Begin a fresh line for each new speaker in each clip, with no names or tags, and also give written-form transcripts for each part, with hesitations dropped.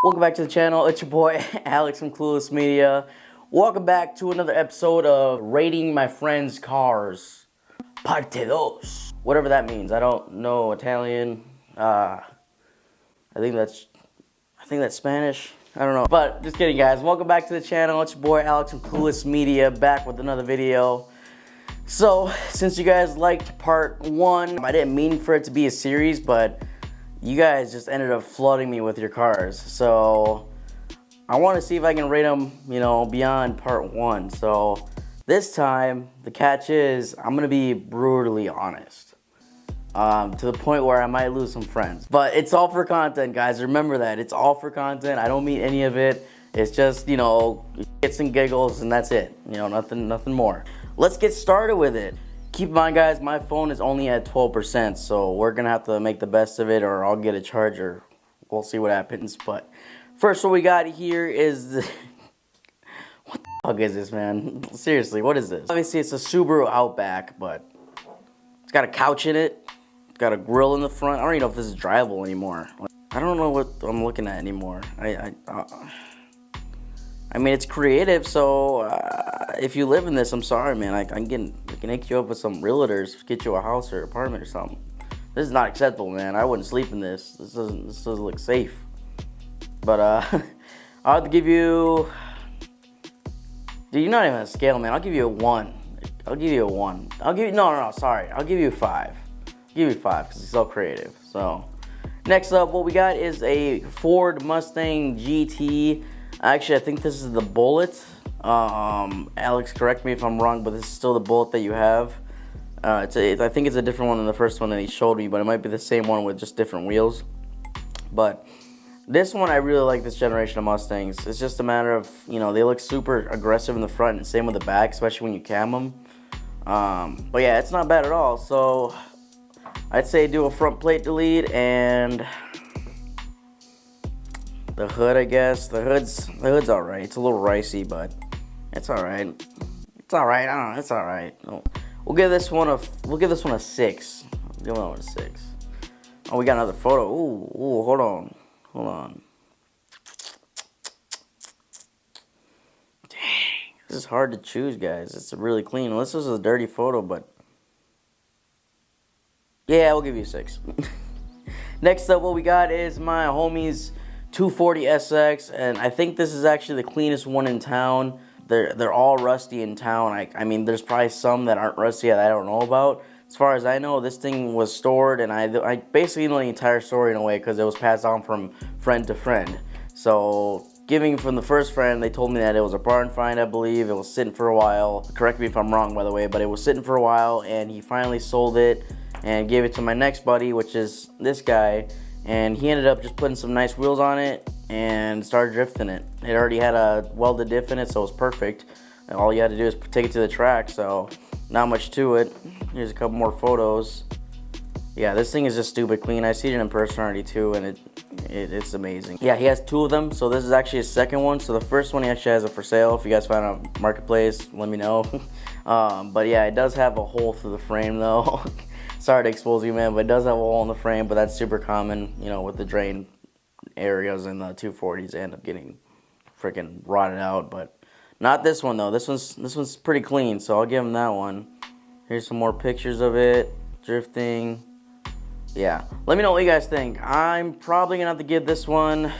Welcome back to the channel. It's your boy Alex from Clueless Media. Welcome back to another episode of rating my friends' cars. Parte dos. Whatever that means. I don't know Italian. I think that's Spanish. I don't know. But just kidding, guys. Welcome back to the channel. It's your boy Alex from Clueless Media, back with another video. So, since you guys liked part 1, I didn't mean for it to be a series, but you guys just ended up flooding me with your cars. So I want to see if I can rate them, beyond part 1. So this time, the catch is I'm going to be brutally honest. To the point where I might lose some friends. But it's all for content, guys. Remember that. It's all for content. I don't mean any of it. It's just, hits and giggles, and that's it. Nothing more. Let's get started with it. Keep in mind, guys, my phone is only at 12%, so we're going to have to make the best of it, or I'll get a charger. We'll see what happens. But first, what we got here is what the fuck is this, man? Seriously, what is this? Obviously, it's a Subaru Outback, but it's got a couch in it. It's got a grill in the front. I don't even know if this is drivable anymore. I don't know what I'm looking at anymore. I mean, it's creative, so if you live in this, I'm sorry, man. I can hook you up with some realtors, get you a house or apartment or something. This is not acceptable, man. I wouldn't sleep in this. This doesn't look safe. But I'll have to give you. Dude, you're not even a scale, man. I'll give you a 1. I'll give you a 1. No. Sorry. I'll give you a 5. I'll give you a 5 because it's so creative. So next up, what we got is a Ford Mustang GT. Actually, I think this is the Bullet. Alex, correct me if I'm wrong, but this is still the Bullet that you have. I think it's a different one than the first one that he showed me, but it might be the same one with just different wheels. But this one, I really like this generation of Mustangs. It's just a matter of, they look super aggressive in the front, and same with the back, especially when you cam them. But yeah, it's not bad at all. So I'd say do a front plate delete and the hood, I guess. The hood's alright. It's a little ricey, but it's alright. It's alright. I don't know. It's alright. We'll give this one a 6. We'll give this one a 6. Oh, we got another photo. Ooh, hold on. Dang, this is hard to choose, guys. It's really clean. Unless this is a dirty photo, but yeah, we'll give you a 6. Next up, what we got is my homie's 240 SX, and I think this is actually the cleanest one in town. They're all rusty in town. I mean, there's probably some that aren't rusty that I don't know about. As far as I know, this thing was stored, and I basically know the entire story in a way because it was passed on from friend to friend. So, giving from the first friend, they told me that it was a barn find, I believe. It was sitting for a while. Correct me if I'm wrong, by the way, but it was sitting for a while, and he finally sold it and gave it to my next buddy, which is this guy. And he ended up just putting some nice wheels on it and started drifting it. It already had a welded diff in it, so it was perfect. And all you had to do is take it to the track, so not much to it. Here's a couple more photos. Yeah, this thing is just stupid clean. I see it in person already too, and it's amazing. Yeah, he has 2 of them, so this is actually his second one. So the first one he actually has it for sale. If you guys find it on Marketplace, let me know. But yeah, it does have a hole through the frame though. Sorry to expose you, man, but it does have a hole in the frame, but that's super common, with the drain areas in the 240s. They end up getting freaking rotted out, but not this one, though. This one's pretty clean, so I'll give him that one. Here's some more pictures of it, drifting. Yeah, let me know what you guys think. I'm probably going to have to give this one,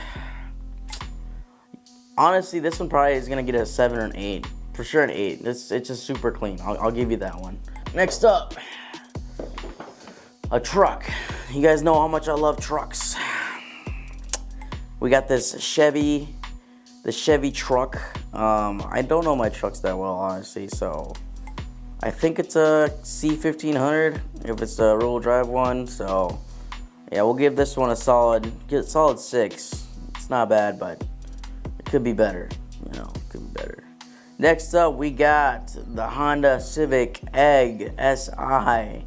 honestly, this one probably is going to get a 7 or an 8. For sure an 8. It's just super clean. I'll give you that one. Next up, a truck. You guys know how much I love trucks. We got this Chevy truck. I don't know my trucks that well, honestly, so I think it's a C1500 if it's the rear-wheel drive one. So yeah, we'll give this one a solid 6. It's not bad, but it could be better. Could be better. Next up, we got the Honda Civic Egg SI.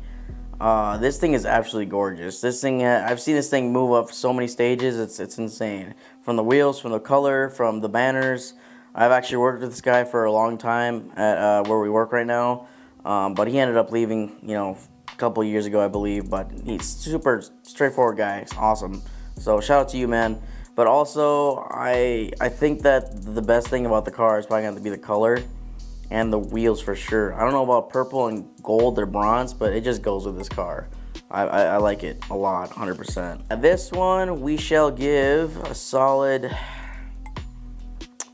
This thing is absolutely gorgeous. This thing, I've seen this thing move up so many stages. It's insane. From the wheels, from the color, from the banners. I've actually worked with this guy for a long time at where we work right now. But he ended up leaving, a couple years ago, I believe. But he's super straightforward guy. It's awesome. So shout out to you, man. But also, I think that the best thing about the car is probably going to be the color and the wheels for sure. I don't know about purple and gold or bronze, but it just goes with this car. I like it a lot, 100%. And this one, we shall give a solid,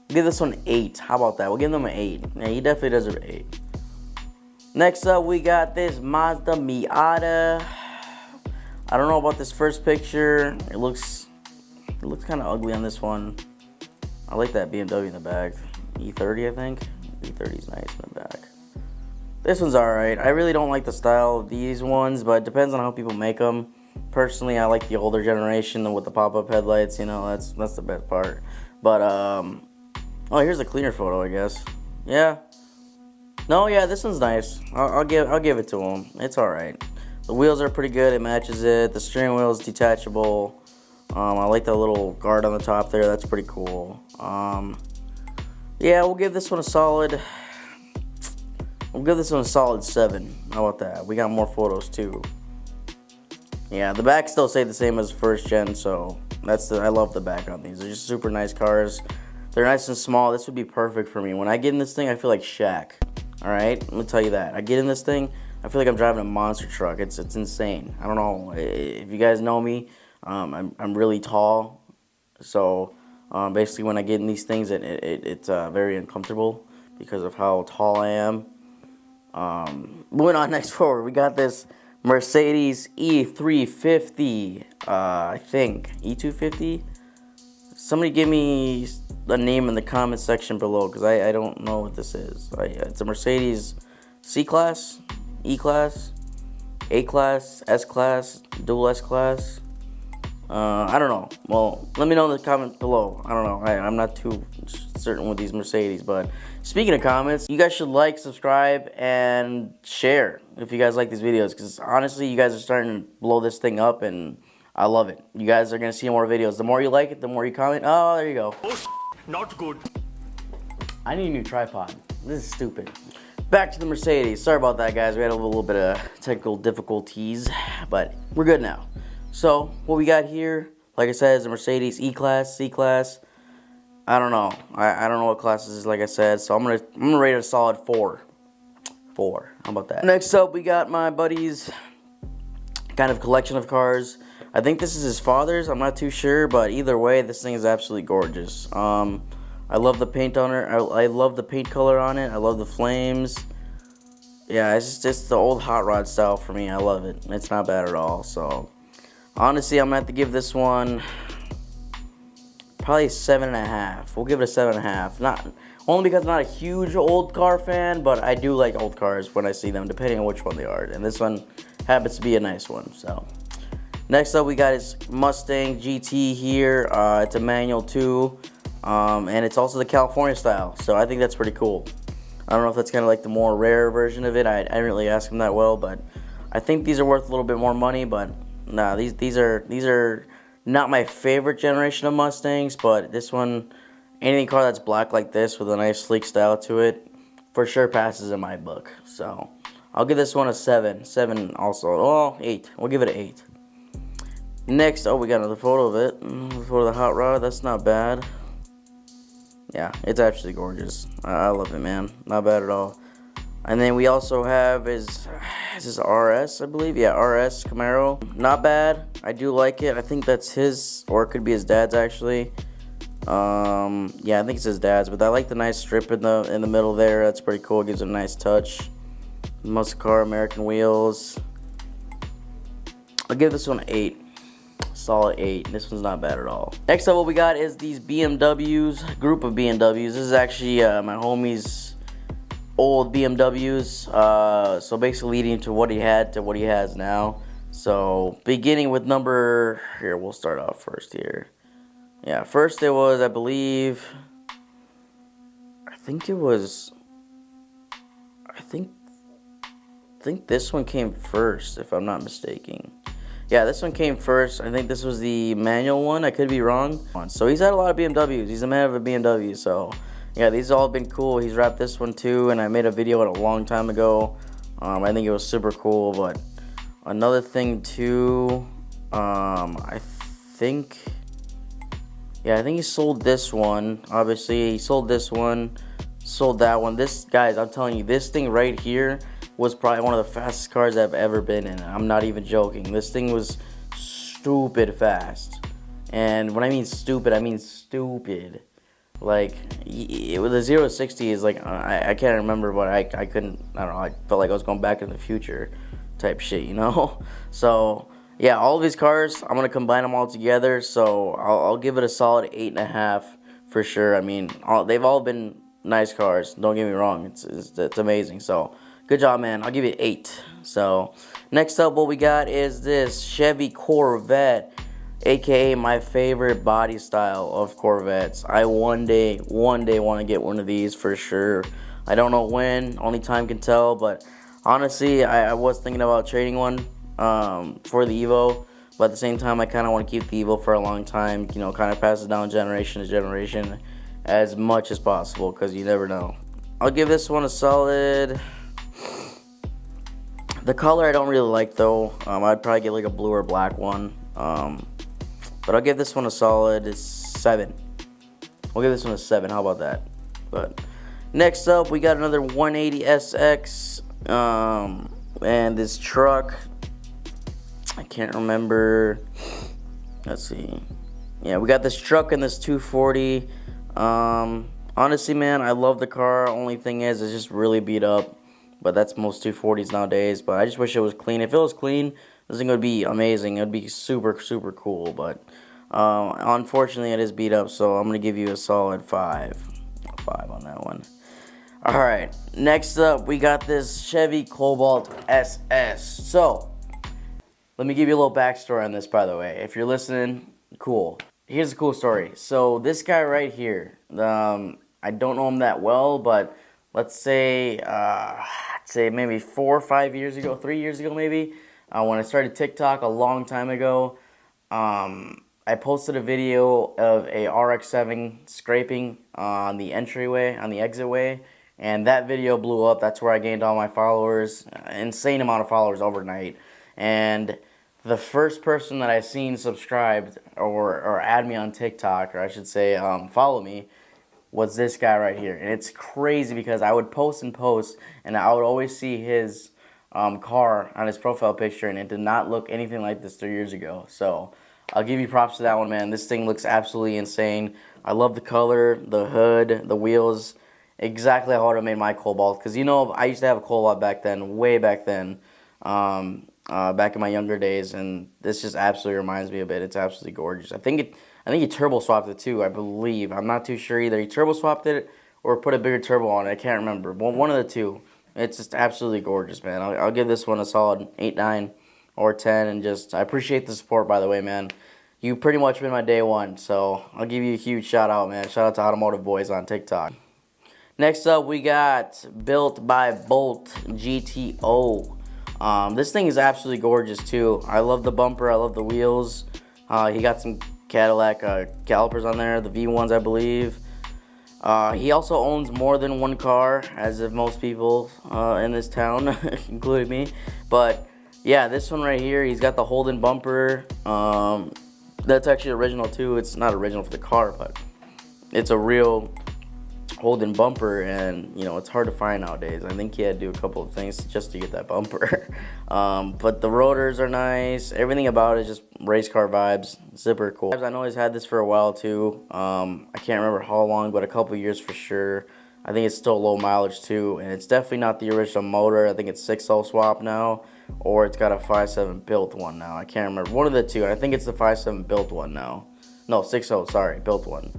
give this one 8. How about that? We'll give them an 8. Yeah, he definitely deserves an 8. Next up, we got this Mazda Miata. I don't know about this first picture. It looks kind of ugly on this one. I like that BMW in the back. E30, I think. E30 is nice in the back. This one's alright. I really don't like the style of these ones, but it depends on how people make them. Personally, I like the older generation with the pop-up headlights. You know, that's the best part. But oh, here's a cleaner photo, I guess. Yeah. No, yeah, this one's nice. I'll give it to him. It's alright. The wheels are pretty good. It matches it. The steering wheel is detachable. I like the little guard on the top there. That's pretty cool. Yeah, we'll give this one a solid. We'll give this one a solid 7. How about that? We got more photos too. Yeah, the back still stay the same as first gen, so I love the back on these. They're just super nice cars. They're nice and small. This would be perfect for me. When I get in this thing, I feel like Shaq. All right, let me tell you that. I get in this thing, I feel like I'm driving a monster truck. It's insane. I don't know if you guys know me. I'm really tall, so basically when I get in these things, it's very uncomfortable because of how tall I am. Moving on next forward, we got this Mercedes E350. I think E250. Somebody give me a name in the comment section below because I don't know what this is. It's a Mercedes C-Class, E-Class, A-Class, S-Class, dual S-Class. I don't know. Well, let me know in the comments below. I don't know. I'm not too certain with these Mercedes. But speaking of comments, you guys should like, subscribe, and share if you guys like these videos. Because honestly, you guys are starting to blow this thing up, and I love it. You guys are going to see more videos. The more you like it, the more you comment. Oh, there you go.
Not good.
I need a new tripod. This is stupid. Back to the Mercedes. Sorry about that, guys. We had a little bit of technical difficulties, but we're good now. So, what we got here, like I said, is a Mercedes E-Class, C-Class. I don't know. I don't know what class this is, like I said. So, I'm gonna rate it a solid 4. 4. How about that? Next up, we got my buddy's kind of collection of cars. I think this is his father's. I'm not too sure, but either way, this thing is absolutely gorgeous. I love the paint on it. I love the paint color on it. I love the flames. Yeah, it's just the old hot rod style for me. I love it. It's not bad at all. So, honestly, I'm going to have to give this one probably a 7.5. We'll give it a 7.5. Not only because I'm not a huge old car fan, but I do like old cars when I see them, depending on which one they are. And this one happens to be a nice one. So, next up, we got his Mustang GT here. It's a manual too, and it's also the California style. So I think that's pretty cool. I don't know if that's kind of like the more rare version of it. I didn't really ask him that well, but I think these are worth a little bit more money. But nah, these are not my favorite generation of Mustangs. But this one, any car that's black like this with a nice sleek style to it, for sure passes in my book. So I'll give this one a 7. 7 also. Oh, 8. We'll give it an 8. Next, oh, we got another photo of it. Photo of the hot rod. That's not bad. Yeah, it's actually gorgeous. I love it, man. Not bad at all. And then we also have is this RS, I believe? Yeah, RS Camaro. Not bad. I do like it. I think that's his, or it could be his dad's actually. Yeah, I think it's his dad's. But I like the nice strip in the middle there. That's pretty cool. It gives it a nice touch. Muscle car, American wheels. I'll give this one an 8. Solid 8. This one's not bad at all. Next up, what we got is these BMWs, group of BMWs. This is actually my homie's old BMWs. So basically leading to what he had to what he has now. So beginning with number, here, we'll start off first here. Yeah, first it was, I believe, I think this one came first, if I'm not mistaken. Yeah, this one came first. I think this was the manual one. I could be wrong. So he's had a lot of BMWs. He's a man of a BMW. So yeah, these all been cool. He's wrapped this one too, and I made a video on it a long time ago. I think it was super cool. But another thing too, I think Yeah, I think he sold this one. Obviously, he sold this one, sold that one. This, guys, I'm telling you, this thing right here was probably one of the fastest cars I've ever been in. I'm not even joking. This thing was stupid fast. And when I mean stupid, I mean stupid. Like, the 0 to 60 is like, I can't remember, but I couldn't, I don't know, I felt like I was going back in the future type shit, you know? So, yeah, all of these cars, I'm going to combine them all together, so I'll give it a solid 8.5 for sure. I mean, they've all been nice cars, don't get me wrong, it's amazing, so good job, man. I'll give it 8. So, next up, what we got is this Chevy Corvette, aka my favorite body style of Corvettes. I one day want to get one of these for sure. I don't know when, only time can tell, but honestly, I was thinking about trading one for the Evo, but at the same time, I kind of want to keep the Evo for a long time, you know, kind of pass it down generation to generation as much as possible, because you never know. I'll give this one a solid... The color I don't really like, though. I'd probably get like a blue or black one. But I'll give this one a solid 7. We'll give this one a 7. How about that? But next up, we got another 180 SX. And this truck, I can't remember. Let's see. Yeah, we got this truck and this 240. Honestly, man, I love the car. Only thing is, it's just really beat up. But that's most 240s nowadays. But I just wish it was clean. If it was clean, this thing would be amazing. It would be super, super cool. But unfortunately, it is beat up. So I'm going to give you a solid 5. 5 on that one. Alright, next up, we got this Chevy Cobalt SS. So, let me give you a little backstory on this, by the way. If you're listening, cool. Here's a cool story. So, this guy right here, I don't know him that well, but let's say, maybe 4 or 5 years ago, 3 years ago maybe, when I started TikTok a long time ago, I posted a video of a RX-7 scraping on the entryway, on the exitway, and that video blew up. That's where I gained all my followers, insane amount of followers overnight. And the first person that I seen subscribed or add me on TikTok, or I should say follow me, was this guy right here. And it's crazy because I would post, and I would always see his car on his profile picture, and it did not look anything like this 3 years ago. So I'll give you props to that one, man. This thing looks absolutely insane. I love the color, the hood, the wheels. Exactly how I would have made my Cobalt. Because, you know, I used to have a Cobalt back then, way back then, back in my younger days. And this just absolutely reminds me of it. It's absolutely gorgeous. I think he turbo swapped it too, I believe. I'm not too sure either. He turbo swapped it or put a bigger turbo on it. I can't remember. One of the two. It's just absolutely gorgeous, man. I'll give this one a solid 8, 9, or 10. And just, I appreciate the support, by the way, man. You pretty much been my day one. So I'll give you a huge shout out, man. Shout out to Automotive Boys on TikTok. Next up, we got Built by Bolt GTO. This thing is absolutely gorgeous, too. I love the bumper. I love the wheels. He got some Cadillac calipers on there, the V1s, I believe. He also owns more than one car, as if most people in this town, including me. But, yeah, this one right here, he's got the Holden bumper. That's actually original, too. It's not original for the car, but it's a real Holden bumper, and you know, it's hard to find nowadays. I think he had to do a couple of things just to get that bumper. But the rotors are nice. Everything about it is just race car vibes. Super cool. I know he's had this for a while too. I can't remember how long, but a couple years for sure. I think it's still low mileage too, and it's definitely not the original motor. I think it's 6.0 swap now, or it's got a 5.7 built one now. I can't remember. One of the two. I think it's the 5.7 built one now. No, 6.0, sorry, built one.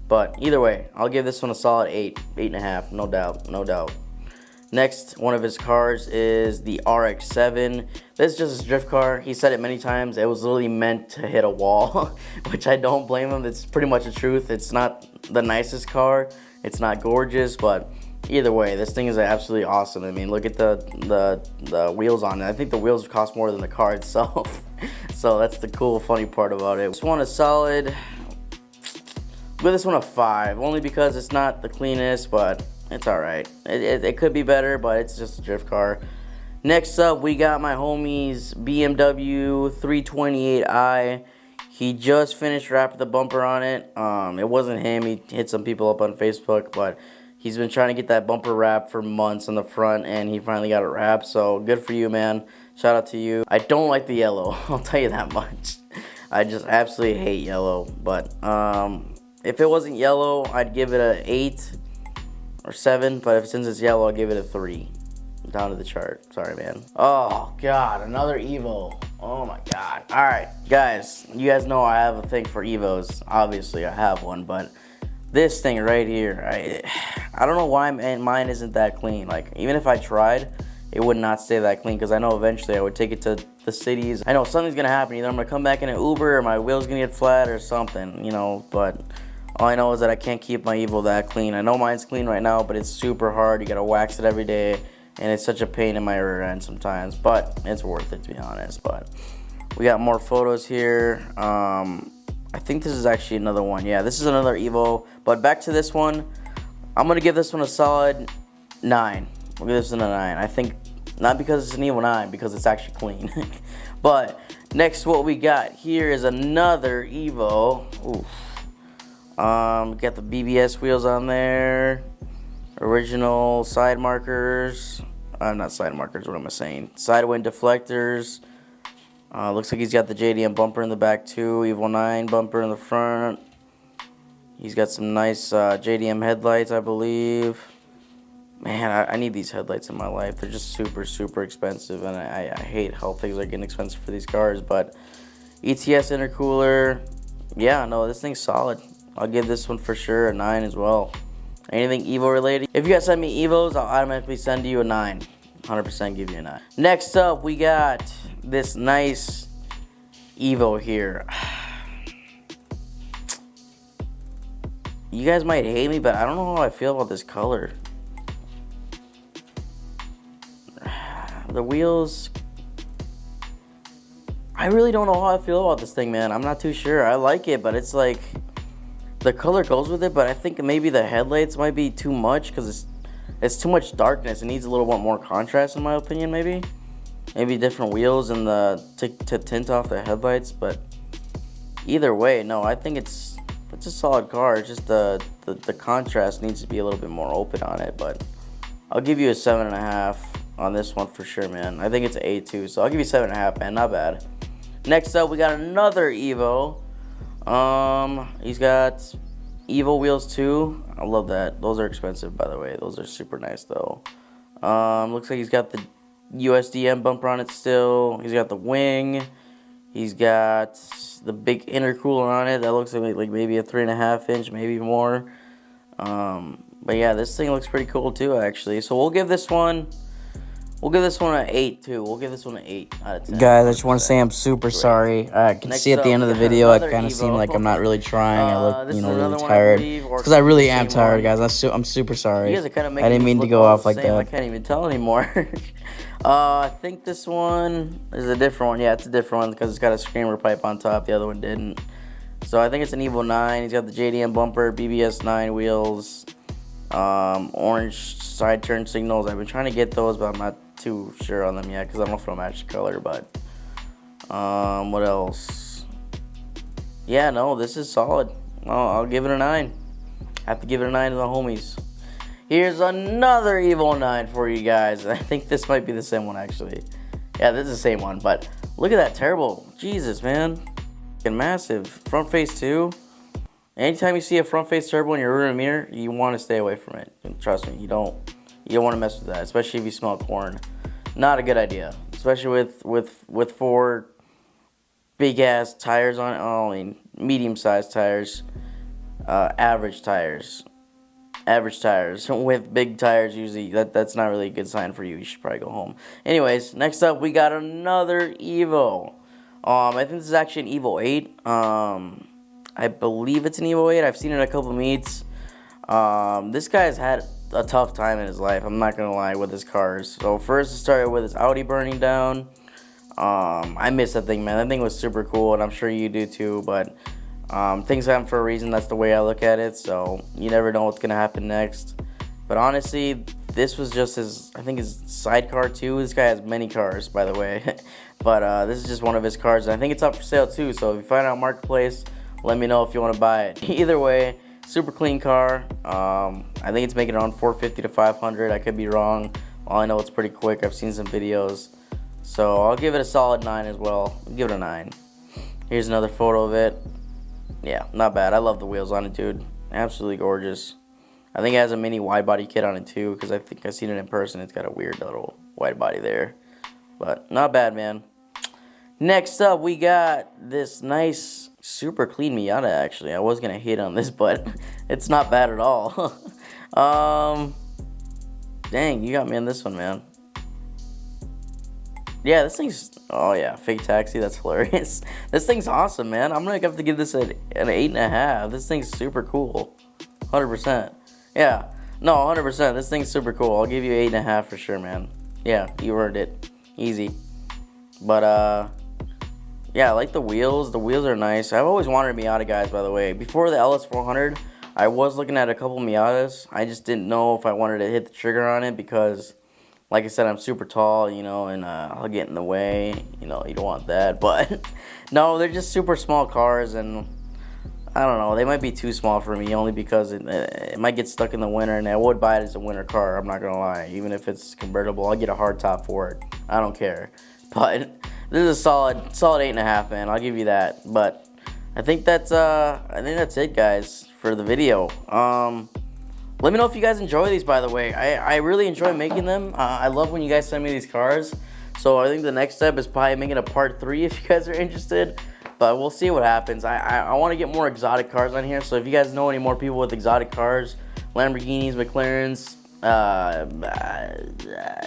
But either way, I'll give this one a solid 8, 8.5, no doubt, no doubt. Next, one of his cars is the RX-7. This is just his drift car. He said it many times. It was literally meant to hit a wall, which I don't blame him. It's pretty much the truth. It's not the nicest car. It's not gorgeous, but either way, this thing is absolutely awesome. I mean, look at the wheels on it. I think the wheels cost more than the car itself. So that's the cool, funny part about it. This one is solid. Give this one a 5, only because it's not the cleanest, but it's alright. It could be better, but it's just a drift car. Next up, we got my homie's BMW 328i. He just finished wrapping the bumper on it. It wasn't him. He hit some people up on Facebook, but he's been trying to get that bumper wrapped for months on the front, and he finally got it wrapped. So good for you, man. Shout out to you. I don't like the yellow. I'll tell you that much. I just absolutely hate yellow. But if it wasn't yellow, I'd give it a 8 or 7. But since it's yellow, I'll give it a 3. Down to the chart. Sorry, man. Oh, God. Another Evo. Oh, my God. All right, guys. You guys know I have a thing for Evos. Obviously, I have one. But this thing right here, I don't know why mine isn't that clean. Like, even if I tried, it would not stay that clean. Because I know eventually I would take it to the cities. I know something's going to happen. Either I'm going to come back in an Uber or my wheel's going to get flat or something, you know. But all I know is that I can't keep my Evo that clean. I know mine's clean right now, but it's super hard. You got to wax it every day. And it's such a pain in my rear end sometimes, but it's worth it, to be honest. But we got more photos here. I think this is actually another one. Yeah, this is another Evo. But back to this one. I'm going to give this one a solid 9. We'll give this one a 9. I think, not because it's an Evo 9, because it's actually clean. But next, what we got here is another Evo. Oof. Got the BBS wheels on there. Original side markers. Not side markers, what am I saying? Side wind deflectors. Looks like he's got the JDM bumper in the back too. Evo 9 bumper in the front. He's got some nice JDM headlights, I believe. Man, I need these headlights in my life. They're just super, super expensive, and I hate how things are getting expensive for these cars. But ETS intercooler. Yeah, no, this thing's solid. I'll give this one for sure a 9 as well. Anything Evo related? If you guys send me Evos, I'll automatically send you a 9. 100% give you a 9. Next up, we got this nice Evo here. You guys might hate me, but I don't know how I feel about this color. The wheels, I really don't know how I feel about this thing, man. I'm not too sure. I like it, but it's like, the color goes with it, but I think maybe the headlights might be too much because it's too much darkness. It needs a little bit more contrast, in my opinion, maybe. Maybe different wheels and to tint off the headlights, but either way, no, I think it's a solid car. It's just the contrast needs to be a little bit more open on it, but I'll give you a 7.5 on this one for sure, man. I think it's an 8 too, so I'll give you 7.5, man. Not bad. Next up, we got another Evo. He's got Evo wheels too. I love that. Those are expensive, by the way. Those are super nice though. Looks like he's got the USDM bumper on it still. He's got the wing. He's got the big intercooler on it. That looks like maybe a 3.5 inch, maybe more. But yeah, this thing looks pretty cool too, actually. So we'll give this one an 8 too. We'll give this one an 8 out of 10.
Guys, I just want to say I'm super sorry. I can see at the end of the video, I kind of seem like I'm not really trying. I look, really tired. Because I really am tired, guys. I'm super sorry. I didn't mean to go off like that.
I can't even tell anymore. I think this one is a different one. Yeah, it's a different one because it's got a screamer pipe on top. The other one didn't. So I think it's an Evo 9. He's got the JDM bumper, BBS 9 wheels, orange side turn signals. I've been trying to get those, but I'm not too sure on them yet because I don't know if it'll match the color. But what else? Yeah, no, this is solid. I'll give it a 9. I have to give it a 9 to the homies. Here's another Evo 9 for you guys. I think this might be the same one, actually. Yeah, this is the same one, but look at that turbo. Jesus, man. Fucking massive. Front face, too. Anytime you see a front face turbo in your rear mirror, you want to stay away from it. And trust me, you don't want to mess with that, especially if you smell corn. Not a good idea, especially with 4 big-ass tires on it. Oh, I mean, medium-sized tires. Average tires with big tires. Usually that's not really a good sign for you. You should probably go home. Anyways, next up we got another Evo. I think this is actually an Evo 8. I believe it's an Evo 8. I've seen it in a couple meets. This guy's had a tough time in his life, I'm not gonna lie, with his cars. So first it started with his Audi burning down. I miss that thing, man. That thing was super cool, and I'm sure you do too, but things happen for a reason. That's the way I look at it, so you never know what's gonna happen next. But honestly, this was just his, I think his sidecar too. This guy has many cars, by the way. But this is just one of his cars, and I think it's up for sale too. So if you find out Marketplace, let me know if you want to buy it. Either way, super clean car. I think it's making around 450 to 500. I could be wrong. All I know, it's pretty quick. I've seen some videos. So I'll give it a solid 9 as well. I'll give it a 9. Here's another photo of it. Yeah, not bad. I love the wheels on it, dude. Absolutely gorgeous. I think it has a mini wide body kit on it too, because I think I've seen it in person. It's got a weird little wide body there. But not bad, man. Next up, we got this nice, super clean Miata, actually. I was going to hate on this, but it's not bad at all. Dang, you got me on this one, man. Yeah, this thing's, oh yeah, fake taxi, that's hilarious. This thing's awesome, man. I'm going to have to give this an 8.5. This thing's super cool. 100%. Yeah, no, 100%. This thing's super cool. I'll give you 8.5 for sure, man. Yeah, you earned it. Easy. But, yeah, I like the wheels. The wheels are nice. I've always wanted a Miata, guys, by the way. Before the LS400, I was looking at a couple Miatas. I just didn't know if I wanted to hit the trigger on it because, like I said, I'm super tall, you know, and I'll get in the way. You know, you don't want that. But, no, they're just super small cars, and I don't know. They might be too small for me only because it might get stuck in the winter, and I would buy it as a winter car. I'm not going to lie. Even if it's convertible, I'll get a hard top for it. I don't care. But this is a solid 8.5, man. I'll give you that. But I think that's it, guys, for the video. Let me know if you guys enjoy these, by the way. I really enjoy making them. I love when you guys send me these cars. So I think the next step is probably making a part 3 if you guys are interested. But we'll see what happens. I want to get more exotic cars on here. So if you guys know any more people with exotic cars, Lamborghinis, McLarens,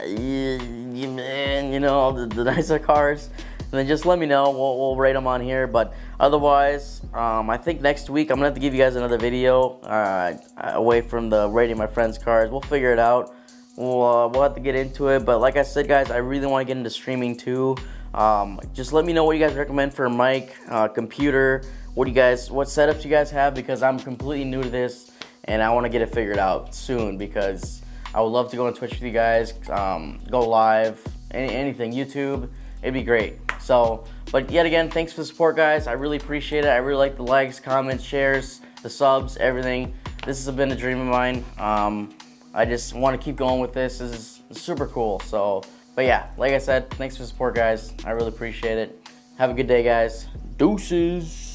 you know, the nicer cars, then just let me know. We'll rate them on here. But otherwise, I think next week I'm gonna have to give you guys another video away from the rating my friends' cars. We'll figure it out. We'll have to get into it. But like I said, guys, I really want to get into streaming too. Just let me know what you guys recommend for a mic, computer. What setups you guys have, because I'm completely new to this and I want to get it figured out soon, because I would love to go on Twitch with you guys, go live, anything, YouTube. It'd be great. So, but yet again, thanks for the support, guys. I really appreciate it. I really like the likes, comments, shares, the subs, everything. This has been a dream of mine. I just want to keep going with this. This is super cool. So, but yeah, like I said, thanks for the support, guys. I really appreciate it. Have a good day, guys. Deuces.